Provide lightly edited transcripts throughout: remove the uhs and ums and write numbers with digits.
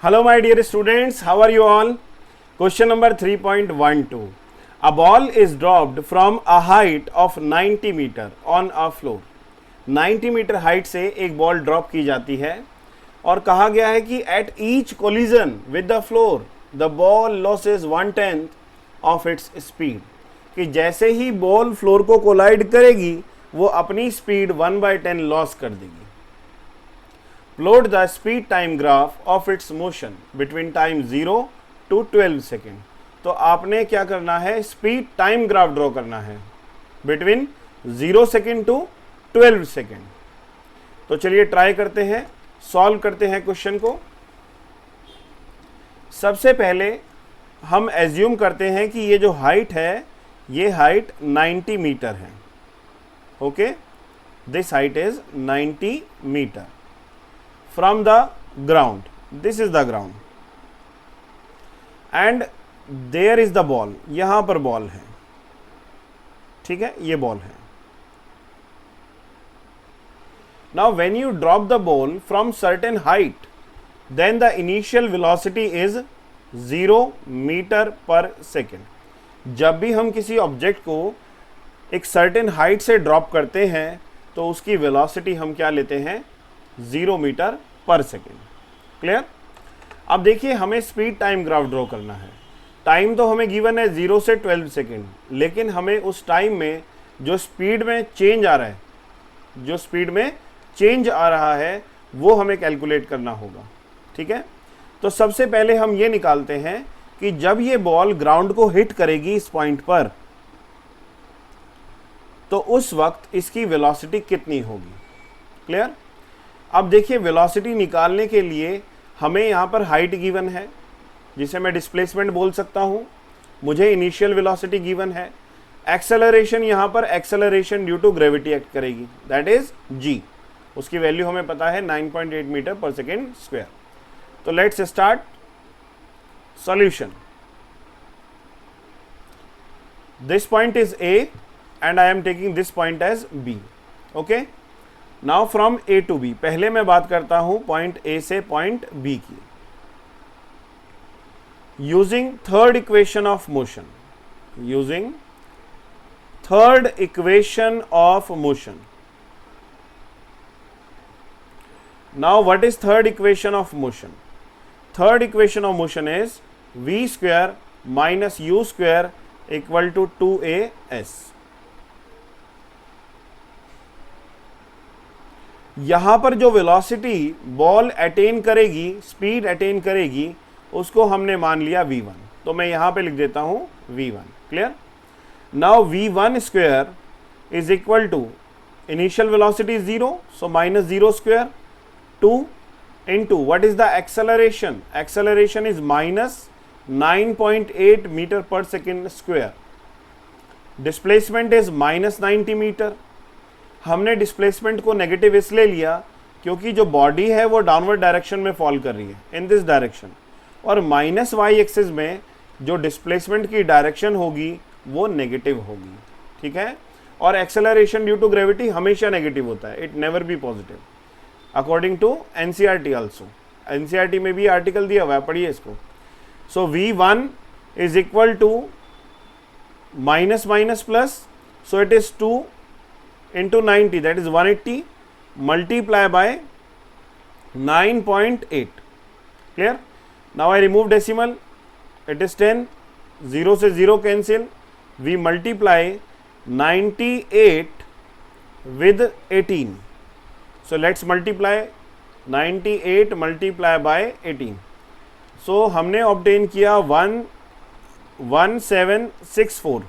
Hello my dear students, how are you all? Question number 3.12. A ball is dropped from a height of 90 meter on a floor. 90 meter height से एक ball drop की जाती है और कहा गया है कि at each collision with the floor the ball losses 1/10 of its speed, कि जैसे ही बॉल फ्लोर को कोलाइड करेगी वो अपनी स्पीड 1/10 लॉस कर देगी. Plot the speed time graph of its motion between time 0 to 12 second. तो आपने क्या करना है, स्पीड टाइम ग्राफ ड्रॉ करना है बिटवीन 0 सेकेंड टू 12 सेकेंड. तो चलिए ट्राई करते हैं, सॉल्व करते हैं क्वेश्चन को. सबसे पहले हम एज्यूम करते हैं कि ये जो हाइट है ये हाइट 90 मीटर है. Okay, this height is 90 meter from the ground. This is the ground and there is the ball. यहां पर बॉल है, ठीक है, ये बॉल है. Now when you drop the ball from certain height, then the initial velocity is 0 meter पर second. जब भी हम किसी ऑब्जेक्ट को एक सर्टेन हाइट से ड्रॉप करते हैं तो उसकी वेलोसिटी हम क्या लेते हैं, 0 मीटर पर सेकेंड. क्लियर? अब देखिए हमें स्पीड टाइम ग्राफ ड्रॉ करना है. टाइम तो हमें गिवन है 0 से 12 सेकेंड, लेकिन हमें उस टाइम में जो स्पीड में चेंज आ रहा है वो हमें कैलकुलेट करना होगा. ठीक है, तो सबसे पहले हम ये निकालते हैं कि जब ये बॉल ग्राउंड को हिट करेगी इस पॉइंट पर तो उस वक्त इसकी वेलोसिटी कितनी होगी. क्लियर? अब देखिए वेलोसिटी निकालने के लिए हमें यहाँ पर हाइट गिवन है जिसे मैं डिस्प्लेसमेंट बोल सकता हूँ. मुझे इनिशियल वेलोसिटी गिवन है. एक्सेलरेशन, यहाँ पर acceleration due to gravity act करेगी, दैट इज g. उसकी वैल्यू हमें पता है 9.8 मीटर पर सेकेंड स्क्वायर. तो let's start solution. This point is A and I am taking this point as B. Okay, now from A to B. पहले मैं बात करता हूं पॉइंट A से पॉइंट B की. Using third equation of motion, Now what is third equation of motion? Third equation of motion is v square minus u square equal to 2as. यहां पर जो वेलोसिटी बॉल अटेन करेगी, speed attain करेगी, उसको हमने मान लिया v1. तो मैं यहां पे लिख देता हूं v1. Clear? Now v1 square is equal to initial velocity 0, so minus 0 square 2 into what is the acceleration? Acceleration is minus 9.8 meter per second square. Displacement is minus 90 meter. हमने डिस्प्लेसमेंट को negative इसलिए लिया क्योंकि जो body है वो downward direction में fall कर रही है, इन दिस डायरेक्शन, और माइनस वाई एक्सिस में जो डिस्प्लेसमेंट की डायरेक्शन होगी वो नेगेटिव होगी. ठीक है, और एक्सेलरेशन ड्यू टू ग्रेविटी हमेशा नेगेटिव होता है, it never be positive according to NCERT also. NCERT में भी आर्टिकल दिया हुआ है, पढ़िए इसको. So V1 is equal to minus minus plus, so it is 2 into 90, that is 180 multiply by 9.8. Clear? Now I remove decimal, it is 10, 0 से 0 cancel, we multiply 98 with 18. So let's multiply 98 multiply by 18. So हमने obtain किया 1764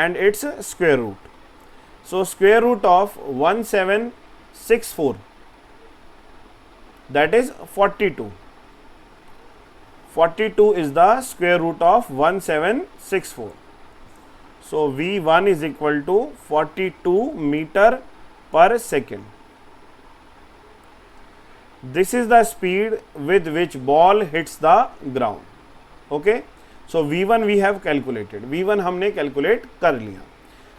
and its square root. So square root of 1764, that is 42. 42 is the square root of 1764. So V1 is equal to 42 meter per second. This is the speed with which ball hits the ground. Okay, so V1 we have calculated. V1 हमने calculate कर लिया,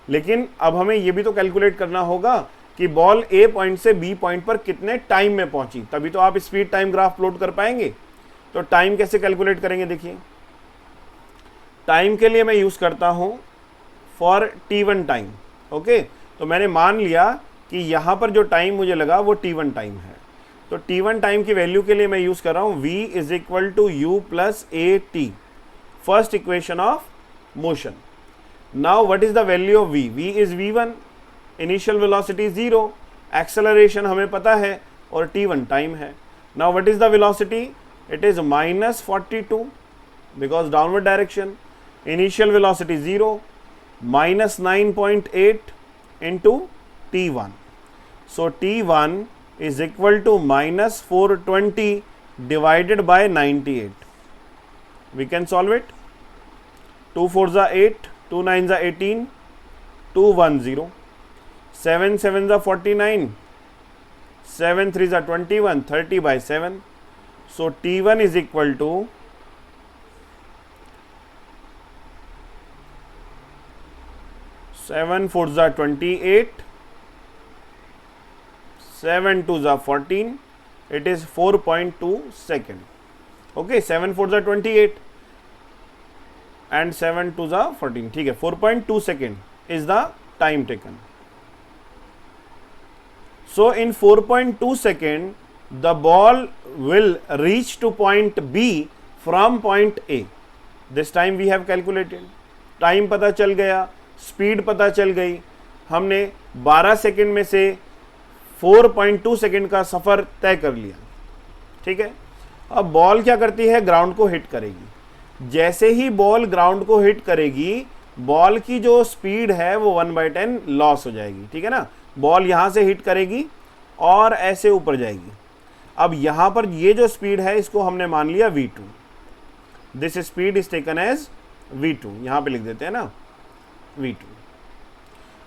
लेकिन अब हमें ये भी तो calculate करना होगा कि बॉल ए पॉइंट से बी पॉइंट पर कितने टाइम में पहुंची, तभी तो आप स्पीड टाइम ग्राफ प्लॉट कर पाएंगे। तो टाइम कैसे कैलकुलेट करेंगे, देखिए टाइम के लिए मैं यूज करता हूं फॉर t1 टाइम। ओके, तो मैंने मान लिया कि यहां पर जो टाइम मुझे लगा वो t1 टाइम है। तो t1 टाइम की वैल्यू के लिए मैं यूज कर रहा हूं v is equal to U plus A T, first equation of motion. Now what is the value of v? v is v1, initial velocity 0, acceleration हमें पता है और t1 टाइम है। Now what is the velocity? It is -42 because downward direction, initial velocity 0, -9.8 into t1. So t1 is equal to -420 divided by 98. We can solve it. 2 4s are 8, 2 9s are 18, 2 1 0, 7 7s are 49, 7 3s are 21, 30 by 7. So t1 is equal to 7 4s are 28, 7 2s are 14, it is 4.2 second. Okay, 7 4s are 28 and 7 2s are 14. ठीक है, 4.2 second is the time taken. So in 4.2 second the ball will reach to point B from point A. This time we have calculated. Time पता चल गया, speed पता चल गई, हमने 12 second में से 4.2 सेकंड का सफर तय कर लिया। ठीक है, अब बॉल क्या करती है, ग्राउंड को हिट करेगी। जैसे ही बॉल ग्राउंड को हिट करेगी, बॉल की जो स्पीड है वो 1/10 लॉस हो जाएगी। ठीक है ना, बॉल यहां से हिट करेगी और ऐसे ऊपर जाएगी। अब यहां पर ये जो स्पीड है इसको हमने मान लिया v2, this speed is taken as v2, यहां पे लिख देते हैं ना v2।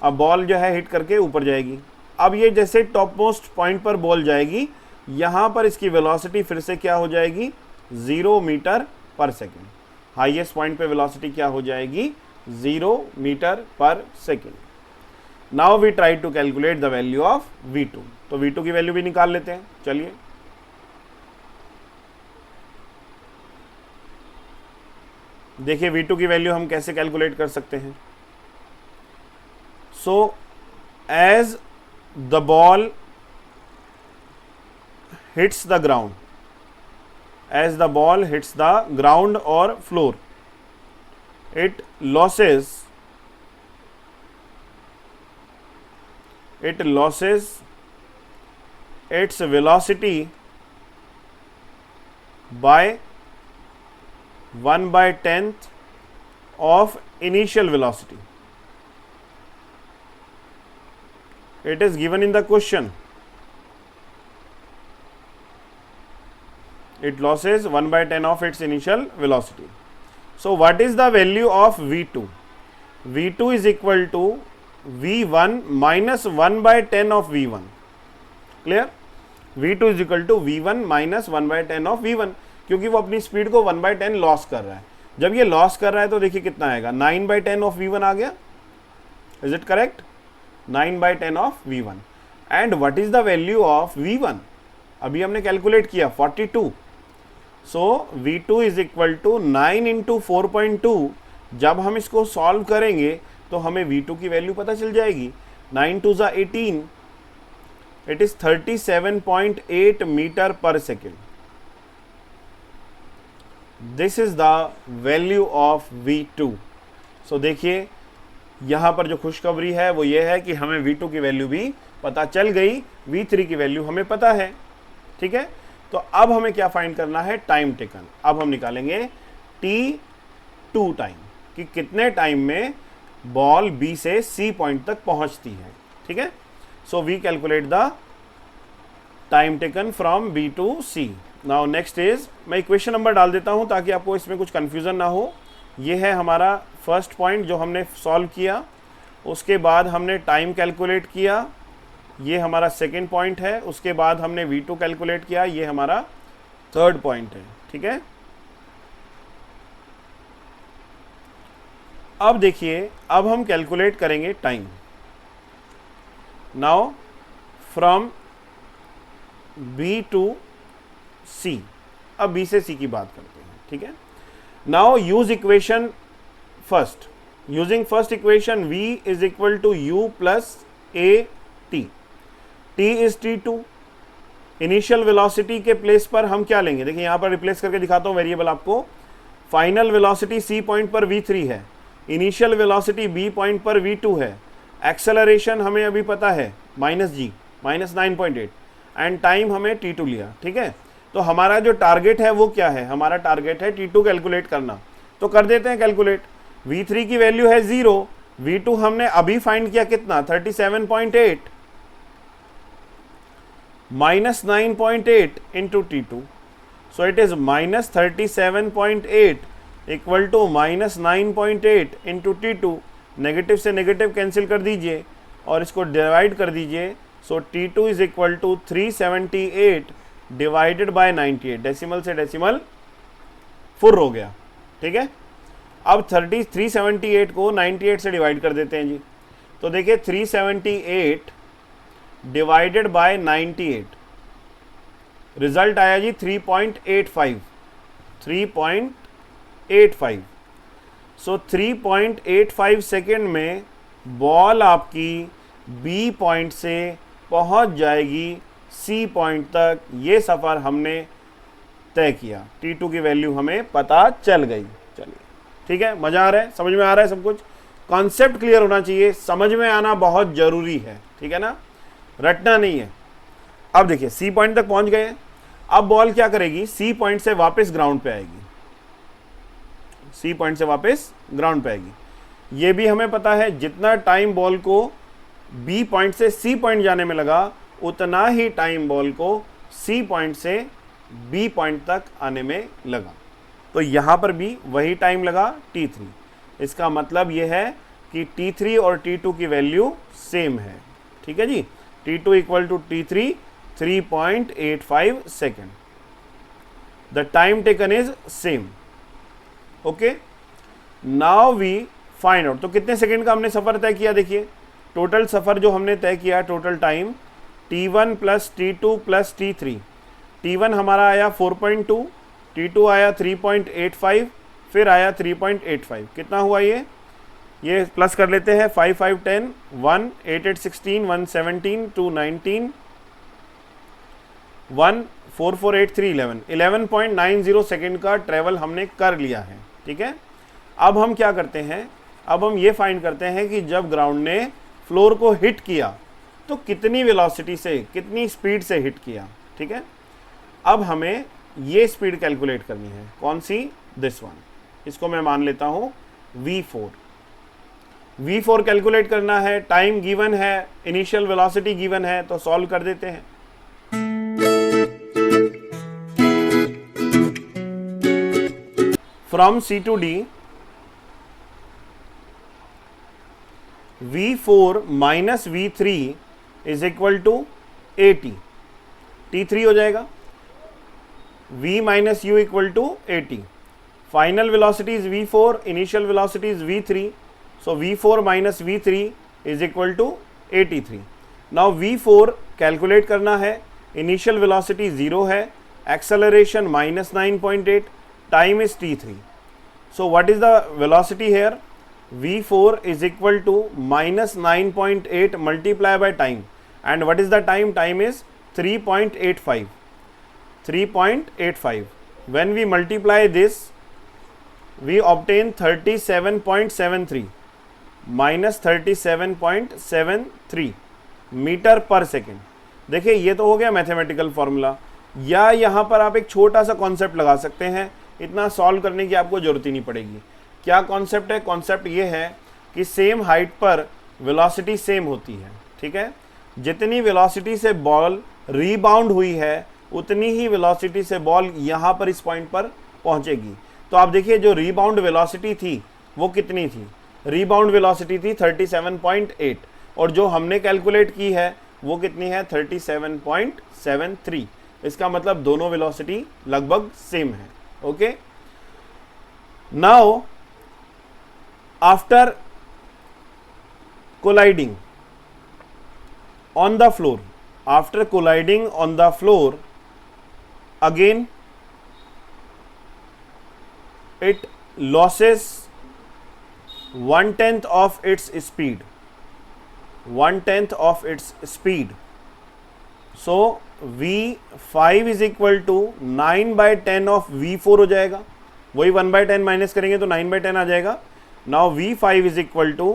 अब बॉल जो है हिट करके ऊपर जाएगी। अब ये जैसे टॉप मोस्ट पॉइंट पर बॉल जाएगी, यहां पर इसकी वेलोसिटी फिर से क्या हो जाएगी, 0 मीटर पर सेकेंड। हाईएस्ट पॉइंट पे वेलोसिटी क्या हो जाएगी, 0 मीटर पर second. Now we try to calculate the value of v2। तो v2 की वैल्यू भी निकाल लेते हैं। चलिए, देखिए v2 की वैल्यू हम कैसे कैलकुलेट कर सकते हैं। So as the ball hits the ground, as the ball hits the ground or floor, it loses its velocity by 1/10 of initial velocity. It is given in the question. It loses 1/10 of its initial velocity. So what is the value of v2? v2 is equal to v1 minus 1/10 of v1. Clear? v2 is equal to v1 minus 1/10 of v1, क्योंकि वो अपनी speed को 1/10 loss कर रहा है। जब ये loss कर रहा है तो देखिए कितना आएगा, 9/10 of v1 आ गया। Is it correct? 9/10 of v1. And what is the value of v1? अभी हमने कैलकुलेट किया 42। So v2 is equal to 9 into 4.2। जब हम इसको सॉल्व करेंगे तो हमें v2 की वैल्यू पता चल जाएगी। 9 2 ज़ा 18, इट इज 37.8 मीटर पर second. This is the value of v2। सो देखिए यहाँ पर जो खुशखबरी है वो ये है कि हमें v2 की वैल्यू भी पता चल गई, v3 की वैल्यू हमें पता है। ठीक है, तो अब हमें क्या फाइंड करना है, टाइम टेकन। अब हम निकालेंगे t2 टाइम, कि कितने टाइम में बॉल B से C पॉइंट तक पहुंचती है। ठीक है, so we calculate the time taken from B to C। Now next is, मैं इक्वेशन नंबर डाल देता हूं ताकि आपको इसमें कुछ कंफ्यूजन ना हो। ये है हमारा फर्स्ट पॉइंट जो हमने सॉल्व किया, उसके बाद हमने टाइम कैलकुलेट किया, ये हमारा सेकेंड पॉइंट है। उसके बाद हमने v2 कैलकुलेट किया, ये हमारा थर्ड पॉइंट है। ठीक है, अब देखिए, अब हम कैलकुलेट करेंगे time. Now from B to C. अब बी से सी की बात करते हैं, ठीक है। Now use equation first, using first equation v is equal to u plus A t, t is t2। Initial velocity के प्लेस पर हम क्या लेंगे, देखिए यहां पर रिप्लेस करके दिखाता हूं वेरिएबल आपको। फाइनल वेलोसिटी c पॉइंट पर v3 है, इनिशियल वेलोसिटी b पॉइंट पर v2 है, एक्सेलरेशन हमें अभी पता है -g -9.8 एंड टाइम हमें t2 लिया, ठीक है। तो हमारा जो टारगेट है वो क्या है, हमारा टारगेट है t2 कैलकुलेट करना। तो कर देते हैं कैलकुलेट। v3 की वैल्यू है 0, v2 हमने अभी फाइंड किया कितना 37.8 -9.8 into t2, so it is -37.8 equal to -9.8 into t2। Negative से नेगेटिव कैंसिल कर दीजिए और इसको डिवाइड कर दीजिए, so t2 is equal to 378 divided by 98, decimal से डेसिमल फुर हो गया, ठीक है। अब 378 को 98 से डिवाइड कर देते हैं जी। तो देखिए 378 डिवाइडेड बाय 98, रिजल्ट आया जी 3.85, 3.85। सो 3.85 सेकेंड में बॉल आपकी बी पॉइंट से पहुंच जाएगी सी पॉइंट तक। ये सफ़र हमने तय किया, T2 की वैल्यू हमें पता चल गई। चलिए ठीक है, मज़ा आ रहा है, समझ में आ रहा है, सब कुछ कॉन्सेप्ट क्लियर होना चाहिए, समझ में आना बहुत ज़रूरी है, ठीक है ना, रटना नहीं है। अब देखिए सी पॉइंट तक पहुंच गए, अब बॉल क्या करेगी, सी पॉइंट से वापस ग्राउंड पे आएगी, सी पॉइंट से वापस ग्राउंड पे आएगी। ये भी हमें पता है जितना टाइम बॉल को बी पॉइंट से सी पॉइंट जाने में लगा, उतना ही टाइम बॉल को सी पॉइंट से बी पॉइंट तक आने में लगा। तो यहाँ पर भी वही टाइम लगा t3। इसका मतलब यह है कि t3 और t2 की वैल्यू सेम है, ठीक है जी। t2 equal to t3 3.85 second, the time taken is same. Okay, now we find out. तो कितने सेकेंड का हमने सफ़र तय किया, देखिए टोटल सफ़र जो हमने तय किया, total time t1 plus t2 plus t3। t1 हमारा आया 4.2, t2 आया 3.85, फिर आया 3.85। कितना हुआ ये प्लस कर लेते हैं, 5 5 10 1 8 8 16 1 17 2 19 1 4 4 8 3 11 11.90 सेकेंड का ट्रेवल हमने कर लिया है, ठीक है। अब हम क्या करते हैं, अब हम ये फाइंड करते हैं कि जब ग्राउंड ने फ्लोर को हिट किया तो कितनी वेलोसिटी से, कितनी स्पीड से हिट किया, ठीक है। अब हमें ये स्पीड कैलकुलेट करनी है, कौन सी, दिस वन। इसको मैं मान लेता हूं v4। v4 कैलकुलेट करना है, टाइम गिवन है, इनिशियल वेलोसिटी गिवन है, तो सॉल्व कर देते हैं। From C to D, v4 minus v3 is equal to 80, t3 हो जाएगा, v minus u equal to 80। Final velocity is v4, initial velocity is v3, so v4 minus v3 is equal to 83। Now v4 calculate करना है, initial velocity 0 है, acceleration -9.8, time is t3। So what is the velocity here, v4 is equal to -9.8 multiplied by time, and what is the time, time is 3.85, 3.85. when we multiply this we obtain 37.73 minus 37.73 metre पर second. देखिए ये तो हो गया mathematical formula, या यहाँ पर आप एक छोटा सा कॉन्सेप्ट लगा सकते हैं, इतना सॉल्व करने की आपको जरूरत ही नहीं पड़ेगी। क्या कॉन्सेप्ट है, कॉन्सेप्ट ये है कि सेम हाइट पर वेलोसिटी सेम होती है, ठीक है। जितनी वेलोसिटी से बॉल रीबाउंड हुई है उतनी ही वेलोसिटी से बॉल यहाँ पर इस पॉइंट पर पहुँचेगी। तो आप देखिए जो रीबाउंड वेलोसिटी थी वो कितनी थी, रीबाउंड वेलोसिटी थी 37.8, और जो हमने कैलकुलेट की है वो कितनी है 37.73। इसका मतलब दोनों वेलोसिटी लगभग सेम है। Okay, now after colliding on the floor, after colliding on the floor, again it loses 1/10 of its speed, 1/10 of its speed. So V5 is equal to 9/10 of V4 हो जाएगा, वही 1/10 माइनस करेंगे तो 9/10 आ जाएगा. Now V5 is equal to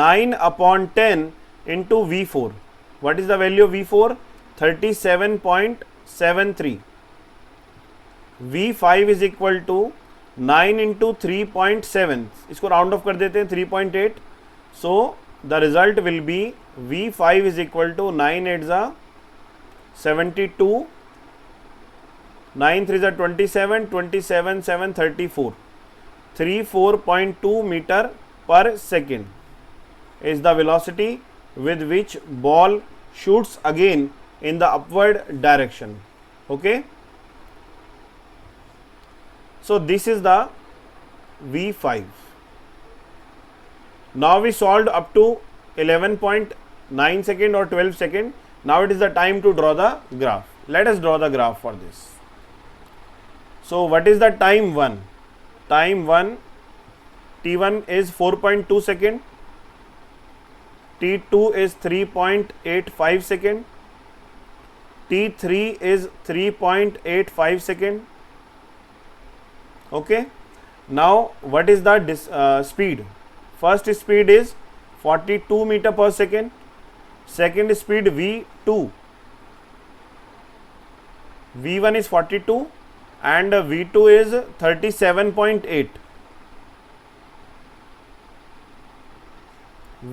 9/10 into V4. What is the value of V4? 37.73. V5 is equal to 9 into 3.7. इसको round of कर देते हैं 3.8. So the result will be V5 is equal to 9 8 जा 72, 9 3 जा 27, 27 7 34, 34.2 meter per second is the velocity with which ball shoots again in the upward direction. Okay, so this is the V5. Now we solved up to 11.9 second or 12 second. Now it is the time to draw the graph. Let us draw the graph for this. So what is the time 1? Time 1, T1 is 4.2 second, T2 is 3.85 second, T3 is 3.85 second. Okay, now what is the speed? First speed is 42 meter per second, second speed V2, V1 is 42 and V2 is 37.8.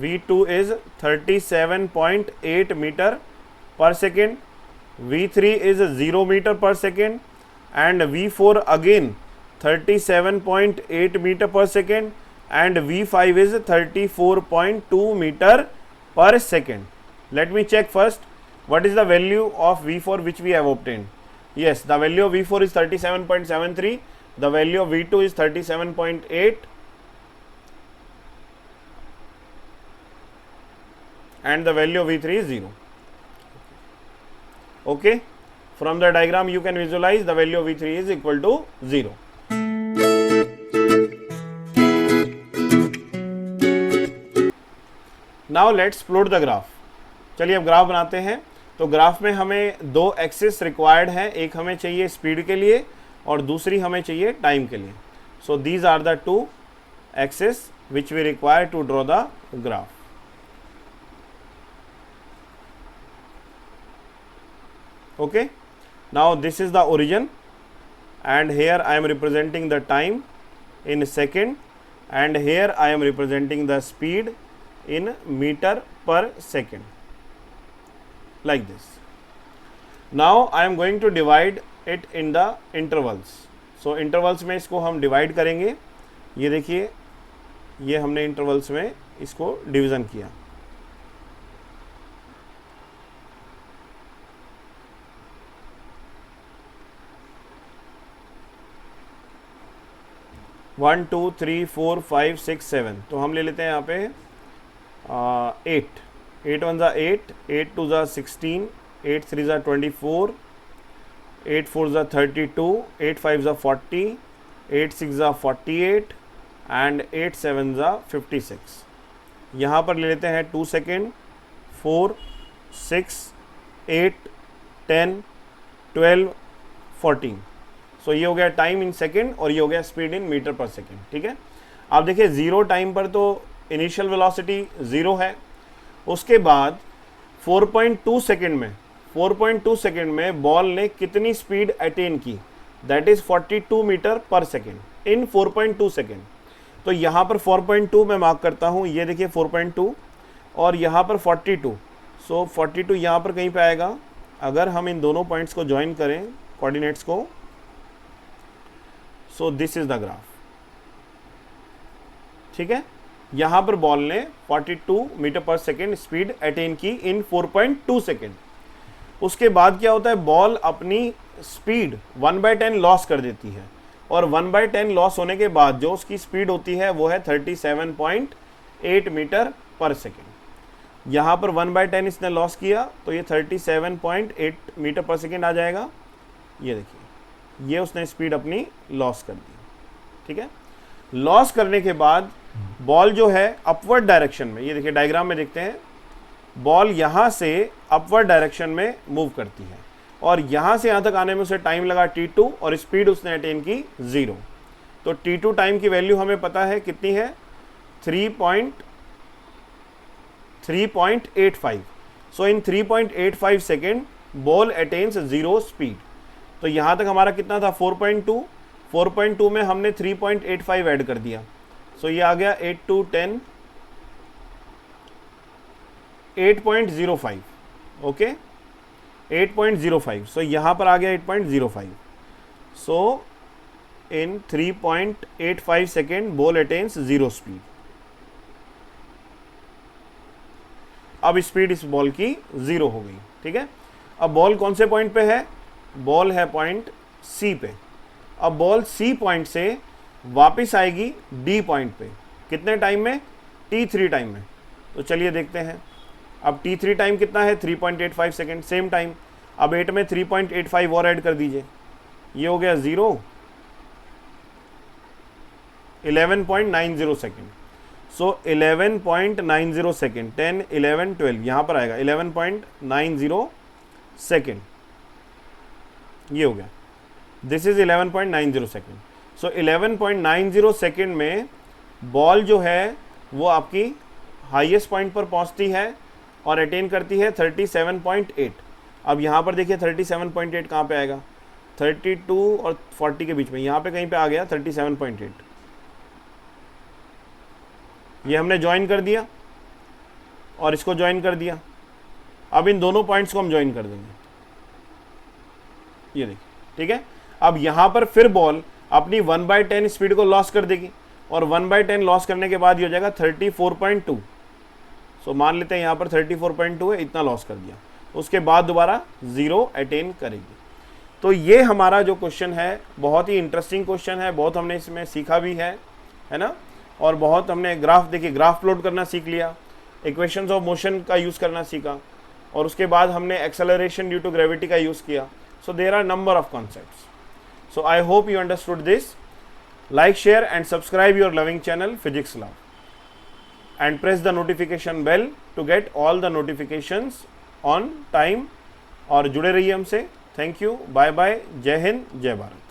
V2 is 37.8 meter per second, V3 is 0 meter per second and V4 again 37.8 meter per second and V5 is 34.2 meter per second. Let me check first what is the value of V4 which we have obtained. Yes, the value of V4 is 37.73, the value of V2 is 37.8 and the value of V3 is 0. Okay, from the diagram you can visualize the value of V3 is equal to 0. Now let's plot the graph. चलिए अब graph बनाते हैं. तो graph में हमें दो axis required हैं, एक हमें चाहिए स्पीड के लिए और दूसरी हमें चाहिए टाइम के लिए. So these are the two axis which we require to draw the graph. Okay, now this is the origin and here I am representing the time in second and here I am representing the speed in meter per second, like this. Now I am going to divide it in the intervals. So intervals में इसको हम divide करेंगे. ये देखिए, ये हमने intervals में इसको division किया. One two three four five six seven. तो हम ले लेते हैं यहाँ पे 8. 8 1 ज़ा 8, 8 2 ज़ा 16, 8 3 ज़ा 24, 8 4 ज़ा 32, 8 5 ज़ा 40, 8 6 ज़ा 48 एंड 8 7 ज़ा 56. यहाँ पर ले लेते हैं 2 सेकेंड, 4 6 8 10 12 14. सो ये हो गया टाइम इन सेकेंड और ये हो गया स्पीड इन मीटर पर सेकेंड. ठीक है, आप देखिए ज़ीरो टाइम पर तो इनिशियल वेलोसिटी ज़ीरो है. उसके बाद 4.2 सेकेंड में बॉल ने कितनी स्पीड अटेन की, दैट इज़ 42 मीटर पर सेकेंड इन 4.2 सेकेंड. तो यहाँ पर 4.2 मैं मार्क करता हूँ, ये देखिए 4.2 और यहाँ पर 42. सो 42 यहाँ पर कहीं पे आएगा. अगर हम इन दोनों पॉइंट्स को ज्वाइन करें कोऑर्डिनेट्स को, so this is the graph. ठीक है, यहां पर बॉल ने 42 मीटर पर सेकेंड स्पीड अटेन की इन 4.2 सेकेंड. उसके बाद क्या होता है, बॉल अपनी स्पीड 1/10 लॉस कर देती है और 1/10 लॉस होने के बाद जो उसकी स्पीड होती है वो है 37.8 मीटर पर सेकेंड. यहाँ पर 1/10 इसने लॉस किया तो ये 37.8 मीटर पर सेकेंड आ जाएगा। ये देखिए, ये उसने स्पीड अपनी लॉस कर दी। ठीक है, लॉस करने के बाद बॉल जो है अपवर्ड डायरेक्शन में, ये देखिए डायग्राम में देखते हैं, बॉल यहाँ से अपवर्ड डायरेक्शन में मूव करती है और यहाँ से यहाँ तक आने में उसे टाइम लगा t2 और स्पीड उसने अटेन की 0। तो t2 टाइम की वैल्यू हमें पता है कितनी है, 3.85। सो इन 3.85 सेकेंड बॉल अटेन्स 0 स्पीड। तो यहाँ तक हमारा कितना था 4.2 में हमने 3.85 ऐड कर दिया। सो ये आ गया 8 to 10 8.05। ओके, 8.05। सो यहाँ पर आ गया 8.05। सो इन 3.85 सेकेंड बॉल अटेन्स 0 स्पीड। अब स्पीड इस बॉल की 0 हो गई। ठीक है, अब बॉल कौन से पॉइंट पे है, बॉल है पॉइंट सी पे। अब बॉल सी पॉइंट से वापस आएगी डी पॉइंट पे, कितने टाइम में, t3 टाइम में। तो चलिए देखते हैं। अब t3 टाइम कितना है, 3.85 सेकेंड, सेम टाइम। अब 8 में 3.85 और ऐड कर दीजिए, ये हो गया 0, 11.90 सेकेंड। सो 11.90 सेकेंड, 10, 11, 12, यहाँ पर आएगा 11.90 सेकेंड, ये हो गया, this is 11.90 second. So 11.90 second में बॉल जो है वो आपकी हाईएस्ट पॉइंट पर पहुंचती है और अटेन करती है 37.8। अब यहाँ पर देखिए 37.8 कहाँ पे आएगा, 32 और 40 के बीच में, यहाँ पे कहीं पे आ गया 37.8। ये हमने ज्वाइन कर दिया और इसको ज्वाइन कर दिया। अब इन दोनों पॉइंट्स को हम ज्वाइन कर देंगे, ये देखिए। ठीक है, अब यहाँ पर फिर बॉल अपनी 1/10 स्पीड को लॉस कर देगी और 1/10 लॉस करने के बाद ये हो जाएगा 34.2। सो मान लेते हैं यहाँ पर 34.2 है, इतना लॉस कर दिया, उसके बाद दोबारा 0 अटेन करेगी। तो ये हमारा जो क्वेश्चन है बहुत ही इंटरेस्टिंग क्वेश्चन है, बहुत हमने इसमें सीखा भी है ना, और बहुत हमने ग्राफ, देखिए ग्राफ प्लॉट करना सीख लिया, इक्वेशंस ऑफ मोशन का यूज़ करना सीखा, और उसके बाद हमने एक्सेलरेशन ड्यू टू ग्रेविटी का यूज़ किया। So there are number of concepts. So I hope you understood this. Like, share and subscribe your loving channel Physics Love and press the notification bell to get all the notifications on time। और जुड़े रहिए हमसे। Thank you, bye bye, जय हिंद, जय भारत।